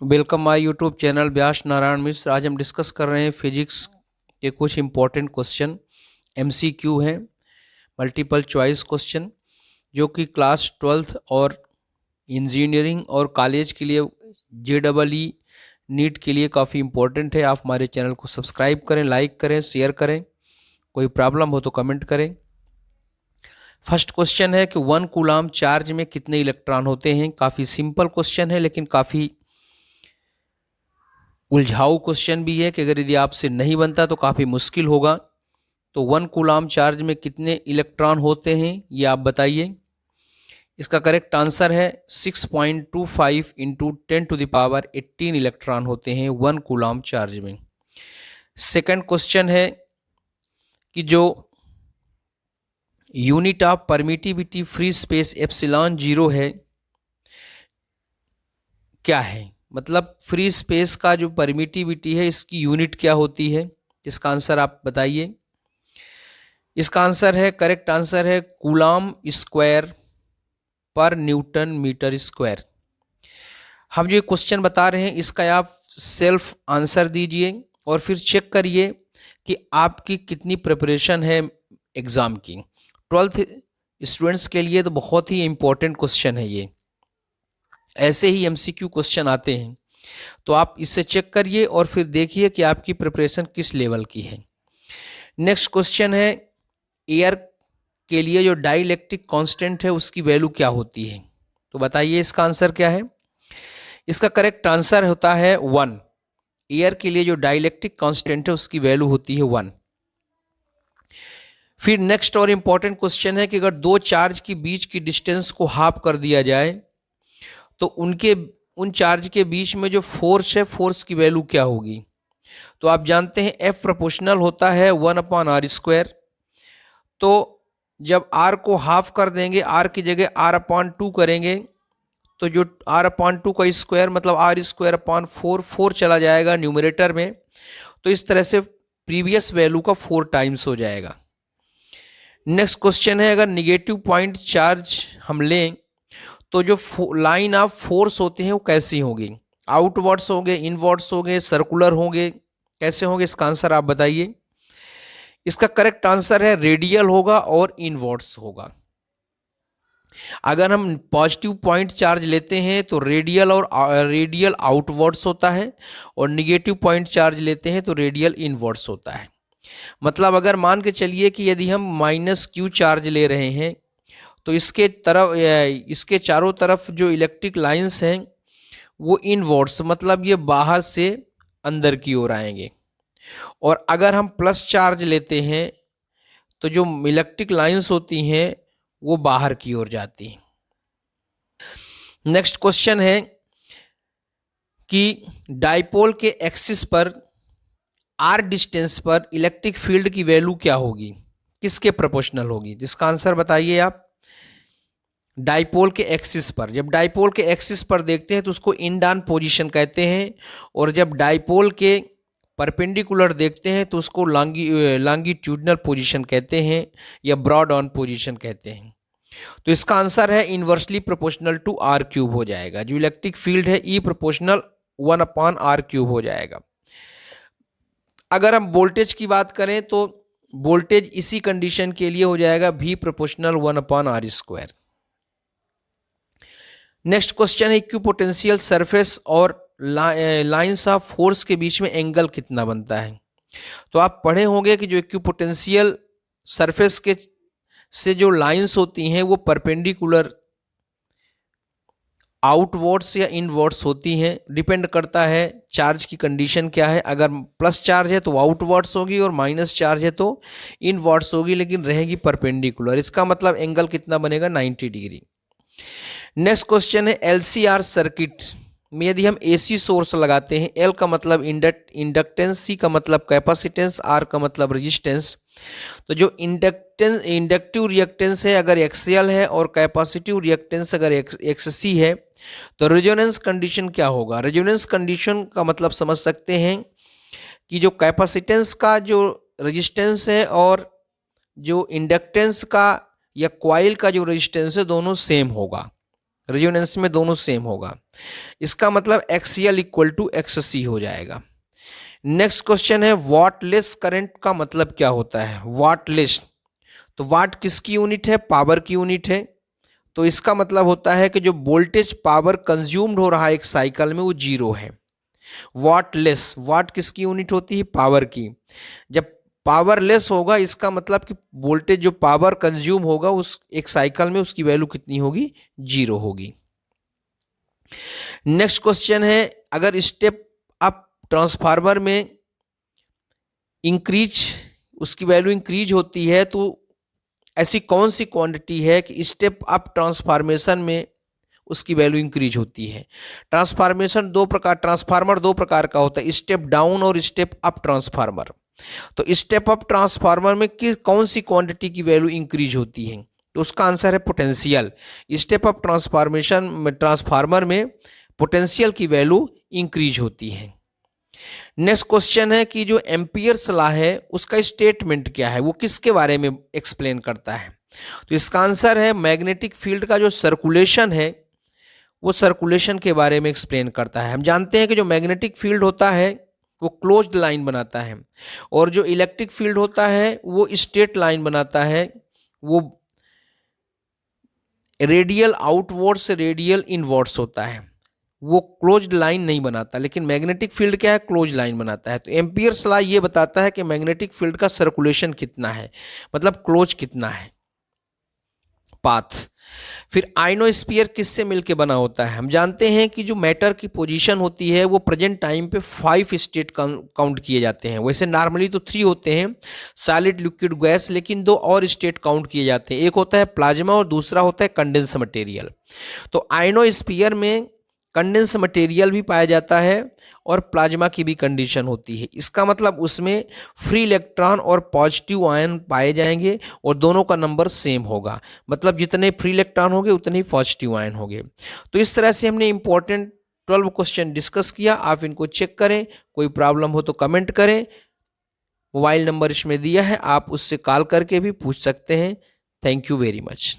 Welcome my YouTube channel व्यास नारायण मिश्र। आज हम discuss कर रहे हैं फिजिक्स के कुछ इंपॉर्टेंट क्वेश्चन। एमसीक्यू हैं, मल्टीपल चॉइस क्वेश्चन, जो कि क्लास 12th और इंजीनियरिंग और कॉलेज के लिए JEE नीट के लिए काफ़ी इंपॉर्टेंट है। आप हमारे चैनल को सब्सक्राइब करें, लाइक करें, शेयर करें। कोई प्रॉब्लम हो तो कमेंट करें। फर्स्ट क्वेश्चन है कि 1 कूलाम चार्ज में कितने इलेक्ट्रॉन होते हैं। काफ़ी सिंपल क्वेश्चन है, लेकिन काफ़ी उलझाऊ क्वेश्चन भी है कि अगर यदि आपसे नहीं बनता तो काफ़ी मुश्किल होगा। तो 1 कूलाम चार्ज में कितने इलेक्ट्रॉन होते हैं ये आप बताइए। इसका करेक्ट आंसर है 6.25 इंटू 10⁻18 इलेक्ट्रॉन होते हैं 1 कूलाम चार्ज में। सेकंड क्वेश्चन है कि जो unit of permittivity free space epsilon 0 है क्या है। मतलब फ्री स्पेस का जो परमिटिविटी है इसकी यूनिट क्या होती है। इसका आंसर आप बताइए। इसका आंसर है, करेक्ट आंसर है कूलाम स्क्वायर पर न्यूटन मीटर स्क्वायर। हम जो क्वेश्चन बता रहे हैं इसका आप सेल्फ आंसर दीजिए और फिर चेक करिए कि आपकी कितनी प्रिपरेशन है एग्ज़ाम की। 12th स्टूडेंट्स के लिए तो बहुत ही इंपॉर्टेंट क्वेश्चन है ये। ऐसे ही MCQ क्वेश्चन आते हैं, तो आप इससे चेक करिए और फिर देखिए कि आपकी प्रिपरेशन किस लेवल की है। नेक्स्ट क्वेश्चन है, एयर के लिए जो डाइलेक्ट्रिक कांस्टेंट है उसकी वैल्यू क्या होती है। तो बताइए इसका आंसर क्या है। इसका करेक्ट आंसर होता है 1। एयर के लिए जो डाइलेक्ट्रिक कांस्टेंट है उसकी वैल्यू होती है 1। फिर नेक्स्ट और इंपॉर्टेंट क्वेश्चन है कि अगर दो चार्ज के बीच की डिस्टेंस को हाफ कर दिया जाए तो उन चार्ज के बीच में जो फोर्स है, फोर्स की वैल्यू क्या होगी। तो आप जानते हैं F प्रोपोर्शनल होता है 1/r²। तो जब R को हाफ कर देंगे, R की जगह R/2 करेंगे, तो जो R/2 का स्क्वायर मतलब R²/4, 4 चला जाएगा न्यूमरेटर में। तो इस तरह से प्रीवियस वैल्यू का 4 टाइम्स हो जाएगा। नेक्स्ट क्वेश्चन है, अगर निगेटिव पॉइंट चार्ज हम लें तो जो लाइन ऑफ फोर्स होते हैं वो कैसी होगी। आउटवर्ड्स होंगे, इनवर्ड्स होंगे, सर्कुलर होंगे, कैसे होंगे। इसका आंसर आप बताइए। इसका करेक्ट आंसर है रेडियल होगा और इनवर्ड्स होगा। अगर हम पॉजिटिव पॉइंट चार्ज लेते हैं तो रेडियल आउटवर्ड्स होता है, और निगेटिव पॉइंट चार्ज लेते हैं तो रेडियल इनवर्ड्स होता है। मतलब अगर मान के चलिए कि यदि हम -Q चार्ज ले रहे हैं तो इसके चारों तरफ जो इलेक्ट्रिक लाइंस हैं वो इनवर्ड्स, मतलब ये बाहर से अंदर की ओर आएंगे। और अगर हम प्लस चार्ज लेते हैं तो जो इलेक्ट्रिक लाइंस होती हैं वो बाहर की ओर जाती हैं। नेक्स्ट क्वेश्चन है कि डाइपोल के एक्सिस पर r डिस्टेंस पर इलेक्ट्रिक फील्ड की वैल्यू क्या होगी, किसके प्रोपोर्शनल होगी। जिसका आंसर बताइए आप। डाइपोल के एक्सिस पर, जब डाइपोल के एक्सिस पर देखते हैं तो उसको इंड ऑन पोजीशन कहते हैं, और जब डाइपोल के परपेंडिकुलर देखते हैं तो उसको लॉन्गिट्यूडनल पोजीशन कहते हैं या ब्रॉड ऑन पोजीशन कहते हैं। तो इसका आंसर है इनवर्सली प्रोपोर्शनल टू r³ हो जाएगा। जो इलेक्ट्रिक फील्ड है E प्रोपोर्शनल 1/r³ हो जाएगा। अगर हम वोल्टेज की बात करें तो वोल्टेज इसी कंडीशन के लिए हो जाएगा V proportional 1/r²। Next question है, इक्विपोटेंशियल सरफेस और लाइंस ऑफ फोर्स के बीच में एंगल कितना बनता है। तो आप पढ़े होंगे कि जो इक्विपोटेंशियल सरफेस के से जो लाइंस होती हैं वो परपेंडिकुलर आउटवर्ड्स या इनवर्ड्स होती हैं। डिपेंड करता है चार्ज की कंडीशन क्या है। अगर प्लस चार्ज है तो आउटवर्ड्स होगी और माइनस चार्ज है तो इनवर्ड्स होगी, लेकिन रहेगी परपेंडिकुलर। इसका मतलब एंगल कितना बनेगा, 90 डिग्री। नेक्स्ट क्वेश्चन है, LCR सर्किट में यदि हम AC सोर्स लगाते हैं, L का मतलब इंडक्टेंस, C का मतलब कैपेसिटेंस, R का मतलब रेजिस्टेंस। तो जो इंडक्टिव रिएक्टेंस है अगर XL है और कैपेसिटिव रिएक्टेंस अगर XC है तो रेजोनेंस कंडीशन क्या होगा। रेजोनेंस कंडीशन का मतलब समझ सकते हैं कि जो कैपेसिटेंस का जो रेजिस्टेंस है और जो इंडक्टेंस का या कॉइल का जो रेजिस्टेंस है दोनों सेम होगा। रेजोनेंस में दोनों सेम होगा। इसका मतलब XL इक्वल टू XC हो जाएगा। नेक्स्ट क्वेश्चन है वाटलेस करंट का मतलब क्या होता है। वाटलेस, तो वाट किसकी यूनिट है, पावर की यूनिट है। तो इसका मतलब होता है कि जो वोल्टेज पावर कंज्यूम्ड हो रहा है एक साइकिल में वो जीरो है। वाटलेस, वाट किसकी यूनिट होती है, पावर की। जब पावरलेस होगा इसका मतलब कि वोल्टेज जो पावर कंज्यूम होगा उस एक साइकिल में उसकी वैल्यू कितनी होगी, जीरो होगी। नेक्स्ट क्वेश्चन है अगर स्टेप अप ट्रांसफार्मर में इंक्रीज, उसकी वैल्यू इंक्रीज होती है तो ऐसी कौन सी क्वांटिटी है कि स्टेप अप ट्रांसफॉर्मेशन में उसकी वैल्यू इंक्रीज होती है। ट्रांसफार्मर दो प्रकार का होता है, स्टेप डाउन और स्टेप अप ट्रांसफार्मर। तो स्टेप अप ट्रांसफार्मर में कौन सी क्वांटिटी की वैल्यू इंक्रीज होती है, तो उसका आंसर है पोटेंशियल। स्टेप अप ट्रांसफार्मर में पोटेंशियल की वैल्यू इंक्रीज होती है। नेक्स्ट क्वेश्चन है कि जो एम्पियर्स लॉ है उसका स्टेटमेंट क्या है, वो किसके बारे में एक्सप्लेन करता है। तो इसका आंसर है मैग्नेटिक फील्ड का जो सर्कुलेशन है वो सर्कुलेशन के बारे में एक्सप्लेन करता है। हम जानते हैं कि जो मैग्नेटिक फील्ड होता है वो क्लोज्ड लाइन बनाता है और जो इलेक्ट्रिक फील्ड होता है वो स्ट्रेट लाइन बनाता है। वो रेडियल आउटवर्ड से रेडियल इनवर्ड्स होता है, वो क्लोज्ड लाइन नहीं बनाता। लेकिन मैग्नेटिक फील्ड क्या है, क्लोज्ड लाइन बनाता है। तो एम्पियर्स लॉ ये बताता है कि मैग्नेटिक फील्ड का सर्कुलेशन कितना है, मतलब क्लोज कितना है पाथ। फिर आयनोस्फीयर किससे मिलके बना होता है। हम जानते हैं कि जो मैटर की पोजीशन होती है वो प्रेजेंट टाइम पे 5 स्टेट काउंट किए जाते हैं। वैसे नॉर्मली तो 3 होते हैं, सॉलिड, लिक्विड, गैस, लेकिन 2 और स्टेट काउंट किए जाते हैं। एक होता है प्लाज्मा और दूसरा होता है कंडेंस मटेरियल। तो आयनोस्फीयर में कंडेंस मटेरियल भी पाया जाता है और प्लाज्मा की भी कंडीशन होती है। इसका मतलब उसमें फ्री इलेक्ट्रॉन और पॉजिटिव आयन पाए जाएंगे और दोनों का नंबर सेम होगा, मतलब जितने फ्री इलेक्ट्रॉन होंगे उतने ही पॉजिटिव आयन होंगे। तो इस तरह से हमने इंपॉर्टेंट 12 क्वेश्चन डिस्कस किया। आप इनको चेक करें, कोई प्रॉब्लम हो तो कमेंट करें। मोबाइल नंबर इसमें दिया है, आप उससे कॉल करके भी पूछ सकते हैं। Thank you very much.